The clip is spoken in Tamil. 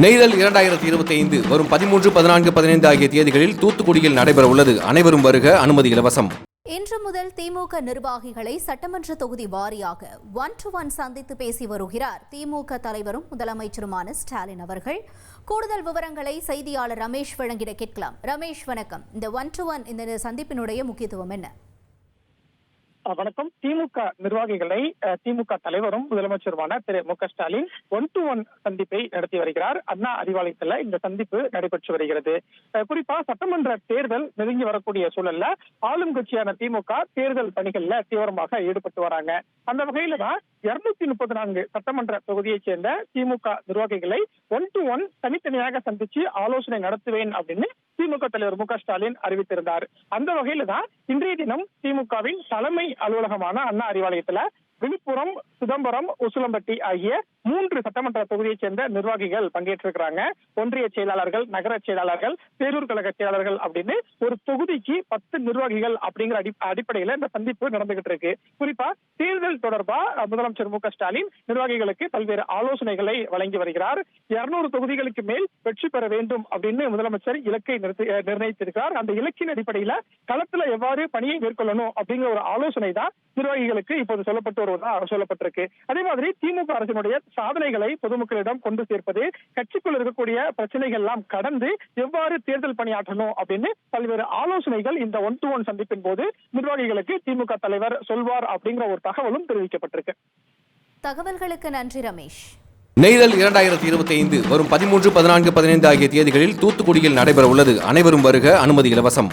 நெய்தல் 2025 வரும் 13, 14, 15 ஆகிய தேதிகளில் தூத்துக்குடியில் நடைபெற உள்ளது. அனைவரும் வருக, அனுமதி இலவசம். இன்று முதல் திமுக நிர்வாகிகளை சட்டமன்ற தொகுதி வாரியாக 1-to-1 சந்தித்து பேசி வருகிறார் திமுக தலைவரும் முதலமைச்சருமான ஸ்டாலின் அவர்கள். கூடுதல் விவரங்களை செய்தியாளர் ரமேஷ் வழங்கிட கேட்கலாம். ரமேஷ், வணக்கம். இந்த 1-to-1 இந்த சந்திப்பினுடைய முக்கியத்துவம் என்ன? வணக்கம். திமுக நிர்வாகிகளை திமுக தலைவரும் முதலமைச்சருமான திரு மு க ஸ்டாலின் 1-to-1 சந்திப்பை நடத்தி வருகிறார். அண்ணா அறிவாலயத்தில் இந்த சந்திப்பு நடைபெற்று வருகிறது. குறிப்பா சட்டமன்ற தேர்தல் நெருங்கி வரக்கூடிய சூழல்ல ஆளும் கட்சியான திமுக தேர்தல் பணிகள்ல தீவிரமாக ஈடுபட்டு வராங்க. அந்த வகையில தான் 234 சட்டமன்ற தொகுதியைச் சேர்ந்த திமுக நிர்வாகிகளை 1-to-1 தனித்தனியாக சந்திச்சு ஆலோசனை நடத்துவேன் அப்படின்னு திமுக தலைவர் மு க ஸ்டாலின் அறிவித்திருந்தார். அந்த வகையில தான் இன்றைய தினம் திமுகவின் தலைமை அலுவலகமான அண்ணா அறிவாலயத்துல விழுப்புரம், சிதம்பரம், உசிலம்பட்டி ஆகிய 3 சட்டமன்ற தொகுதியைச் சேர்ந்த நிர்வாகிகள் பங்கேற்றிருக்கிறாங்க. ஒன்றிய செயலாளர்கள், நகர செயலாளர்கள், பேரூர் கழக செயலாளர்கள் அப்படின்னு ஒரு தொகுதிக்கு 10 நிர்வாகிகள் அப்படிங்கிற அடிப்படையில இந்த சந்திப்பு நடந்துகிட்டு இருக்கு. குறிப்பா தேர்தல் தொடர்பா முதலமைச்சர் மு க ஸ்டாலின் நிர்வாகிகளுக்கு பல்வேறு ஆலோசனைகளை வழங்கி வருகிறார். 200 தொகுதிகளுக்கு மேல் வெற்றி பெற வேண்டும் அப்படின்னு முதலமைச்சர் இலக்கை நிர்ணயித்திருக்கிறார். அந்த இலக்கின் அடிப்படையில களத்துல எவ்வாறு பணியை மேற்கொள்ளணும் அப்படிங்கிற ஒரு ஆலோசனை தான் நிர்வாகிகளுக்கு இப்போது சொல்லப்பட்டு சொல்லப்பட்டிருக்கு. அதே மாதிரி திமுக அரசினுடைய சாதனைகளை பொதுமக்களிடம் கொண்டு சேர்ப்பது, கட்சிக்குள் இருக்கக்கூடிய பிரச்சனைகள் எல்லாம் கடந்து எவ்வாறு தேர்தல் பணியாற்றணும் அப்படின்னு பல்வேறு ஆலோசனைகள் இந்த 1-to-1 சந்திப்பின் போது நிர்வாகிகளுக்கு திமுக தலைவர் சொல்வார் அப்படிங்கிற ஒரு தகவலும் தெரிவிக்கப்பட்டிருக்கு. தகவல்களுக்கு நன்றி ரமேஷ். நெய்தல் 2025 வரும் 13, 14, 15 ஆகிய தேதிகளில் தூத்துக்குடியில் நடைபெற உள்ளது. அனைவரும் வருக, அனுமதி இலவசம்.